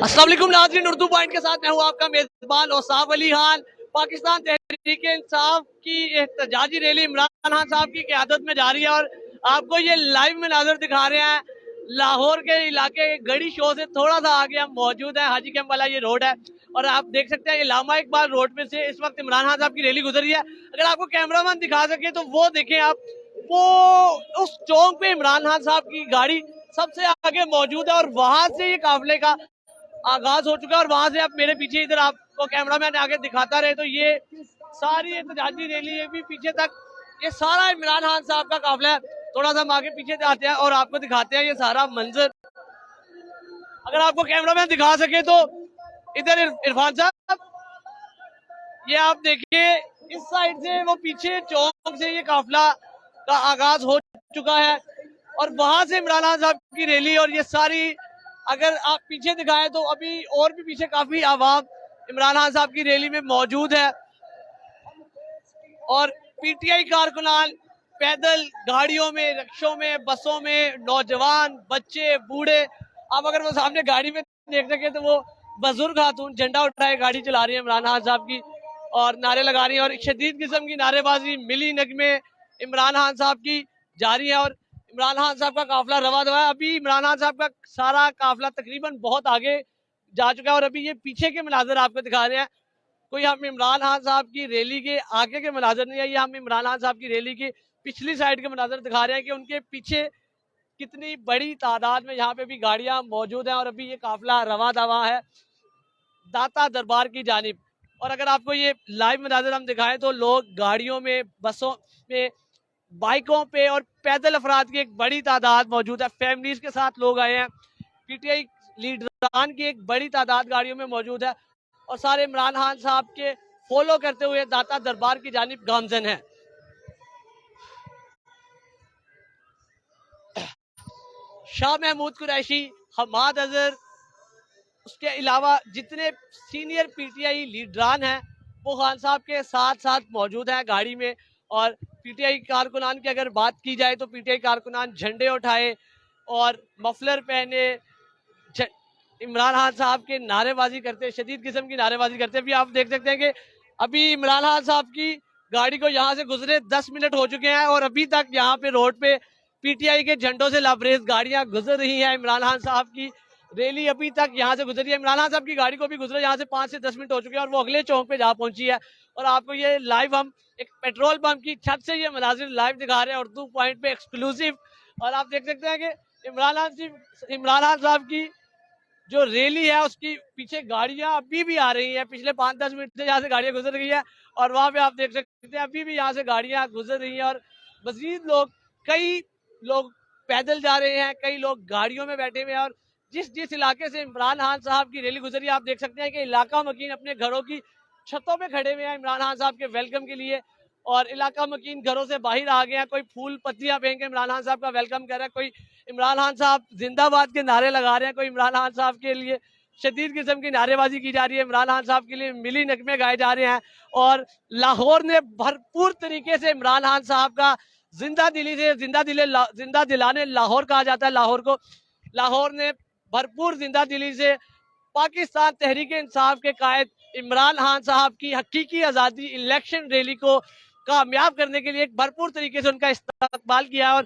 अस्सलाम वालेकुम नाज़रीन, उर्दू पॉइंट के साथ मैं हूँ आपका मेजबान औसाफ अली खान। पाकिस्तान तहरीक इंसाफ की एहतजाजी रैली इमरान खान साहब की क़यादत में जारी है और आपको ये लाइव में नाजर दिखा रहे हैं। लाहौर के इलाके गढ़ी शो से थोड़ा सा आगे हम मौजूद हैं। हाजी कैंप वाला ये रोड है और आप देख सकते हैं ये लामा इकबाल रोड में से इस वक्त इमरान खान साहब की रैली गुजर रही है। अगर आपको कैमरामैन दिखा सके तो वो देखें आप, वो उस चौक पे इमरान खान साहब की गाड़ी सबसे आगे मौजूद है और वहां से ये काफिले का आगाज हो चुका है। और वहां से आप मेरे पीछे इधर आपको कैमरामैन आगे दिखाता रहे तो ये सारी एहतजाजी रैली ये भी पीछे तक ये सारा इमरान खान साहब का काफिला है। थोड़ा सा हम आगे पीछे जाते हैं और आपको दिखाते हैं ये सारा मंजर। अगर आपको कैमरामैन दिखा सके तो इधर इरफान साहब, ये आप देखिए इस साइड से वो पीछे चौक से ये काफिला का आगाज हो चुका है और वहां से इमरान खान साहब की रैली। और ये सारी अगर आप पीछे दिखाएं तो अभी और भी पीछे काफी आवाम इमरान खान साहब की रैली में मौजूद है और पीटीआई कारकुनान पैदल गाड़ियों में, रिक्शों में, बसों में, नौजवान, बच्चे, बूढ़े, आप अगर वो सामने गाड़ी में देख सके तो वो बुजुर्ग खातून झंडा उठाए गाड़ी चला रही है इमरान खान साहब की और नारे लगा रही है और शदीद किस्म की नारेबाजी, मिली नगमे इमरान खान साहब की जारी है। और इमरान खान साहब का काफिला रवा दवा है। अभी इमरान खान साहब का सारा काफिला तकरीबन बहुत आगे जा चुका है और अभी ये पीछे के मनाजर आपको दिखा रहे हैं। कोई हम इमरान खान साहब की रैली के आगे के मनाजर नहीं है, ये हम इमरान खान साहब की रैली की पिछली साइड के मनाजर दिखा रहे हैं कि उनके पीछे कितनी बड़ी तादाद में यहाँ पे भी गाड़ियां मौजूद हैं और अभी ये काफिला रवा दवा है दाता दरबार की जानिब। और अगर आपको ये लाइव मनाजर हम दिखाएं तो लोग गाड़ियों में, बसों में, बाइकों पे और पैदल अफराद की एक बड़ी तादाद मौजूद है। फैमिलीज के साथ लोग आए हैं। पीटीआई लीडरान की एक बड़ी तादाद गाड़ियों में मौजूद है और सारे इमरान खान साहब के फॉलो करते हुए दाता दरबार की जानिब गामजन है। शाह महमूद कुरैशी, हमाद अजहर, उसके अलावा जितने सीनियर पीटीआई लीडरान हैं वो खान साहब के साथ साथ मौजूद हैं गाड़ी में। और पीटीआई कारकुनान की अगर बात की जाए तो पीटीआई कारकुनान झंडे उठाए और मफलर पहने इमरान खान साहब के नारेबाजी करते, शदीद किस्म की नारेबाजी करते। अभी आप देख सकते हैं कि अभी इमरान खान साहब की गाड़ी को यहाँ से गुजरे 10 मिनट हो चुके हैं और अभी तक यहाँ पे रोड पे पीटीआई के झंडों से लबरेज गाड़ियां गुजर रही हैं। इमरान खान साहब की रैली अभी तक यहाँ से गुजरी है। इमरान खान साहब की गाड़ी को भी गुजरे यहाँ से 5 से 10 मिनट हो चुके हैं और वो अगले चौक पे जा पहुंची है। और आपको ये लाइव हम एक पेट्रोल पंप की छत से ये मनाजिर लाइव दिखा रहे हैं उर्दू पॉइंट पे एक्सक्लूसिव। और आप देख सकते हैं कि इमरान खान साहब की जो रैली है उसकी पीछे गाड़ियां अभी भी आ रही हैं। पिछले 5-10 मिनट से यहाँ से गाड़ियां गुजर रही है और वहां पे आप देख सकते हैं अभी भी यहाँ से गाड़ियां गुजर रही हैं और मजीद लोग, कई लोग पैदल जा रहे हैं, कई लोग गाड़ियों में बैठे हुए हैं। और जिस जिस इलाके से इमरान खान साहब की रैली गुजरी आप देख सकते हैं कि इलाका मकीन अपने घरों की छतों पे खड़े हुए हैं इमरान खान साहब के वेलकम के लिए और इलाका मकीन घरों से बाहर आ गए हैं। कोई फूल पत्तियां फेंक के इमरान खान साहब का वेलकम कर रहा है, कोई इमरान खान साहब जिंदाबाद के नारे लगा रहे हैं, कोई इमरान खान साहब के लिए शदीद किस्म की नारेबाजी की जा रही है, इमरान खान साहब के लिए मिली नगमे गाए जा रहे हैं। और लाहौर ने भरपूर तरीके से इमरान खान साहब का जिंदा दिलाने लाहौर कहा जाता है लाहौर को, लाहौर ने भरपूर जिंदा दिली से पाकिस्तान तहरीक इंसाफ के कायद इमरान खान साहब की हकीकी आज़ादी इलेक्शन रैली को कामयाब करने के लिए एक भरपूर तरीके से उनका इस्तकबाल किया है। और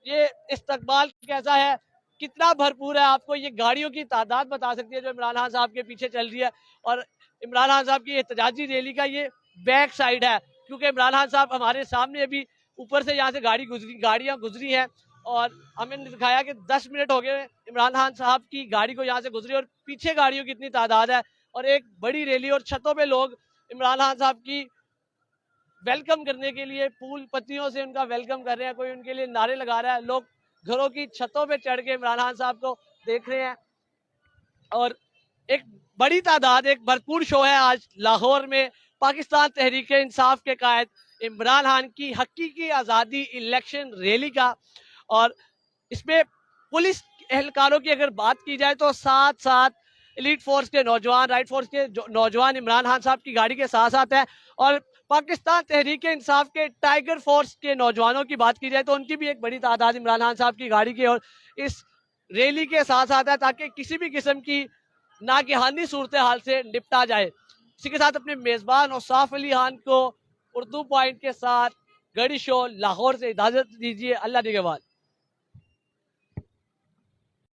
ये इस्तकबाल कैसा है, कितना भरपूर है, आपको ये गाड़ियों की तादाद बता सकती है जो इमरान खान साहब के पीछे चल रही है। और इमरान खान साहब की एहतजाजी रैली का ये बैक साइड है क्योंकि इमरान खान साहब हमारे सामने अभी ऊपर से यहाँ से गाड़ियाँ गुजरी हैं और हमें दिखाया कि 10 मिनट हो गए इमरान खान साहब की गाड़ी को यहाँ से गुजरी और पीछे गाड़ियों की इतनी तादाद है और एक बड़ी रैली और छतों पे लोग इमरान खान साहब की वेलकम करने के लिए फूल पत्तियों से उनका वेलकम कर रहे हैं, कोई उनके लिए नारे लगा रहा है, लोग घरों की छतों पे चढ़ के इमरान खान साहब को देख रहे हैं। और एक बड़ी तादाद, एक भरपूर शो है आज लाहौर में पाकिस्तान तहरीक इंसाफ के कायद इमरान खान की हकीकी आज़ादी इलेक्शन रैली का। और इसमें पुलिस एहलकारों की अगर बात की जाए तो साथ साथ एलीट फोर्स के नौजवान, राइट फोर्स के नौजवान इमरान खान साहब की गाड़ी के साथ साथ हैं। और पाकिस्तान तहरीक इंसाफ के टाइगर फोर्स के नौजवानों की बात की जाए तो उनकी भी एक बड़ी तादाद इमरान खान साहब की गाड़ी की और इस रैली के साथ साथ है ताकि किसी भी किस्म की नागहानी सूरत हाल से निपटा जाए। इसी के साथ अपने मेजबान औसाफ अली खान को उर्दू पॉइंट के साथ गढ़ी शो लाहौर से इजाजत दीजिए। अल्लाह निगहबान।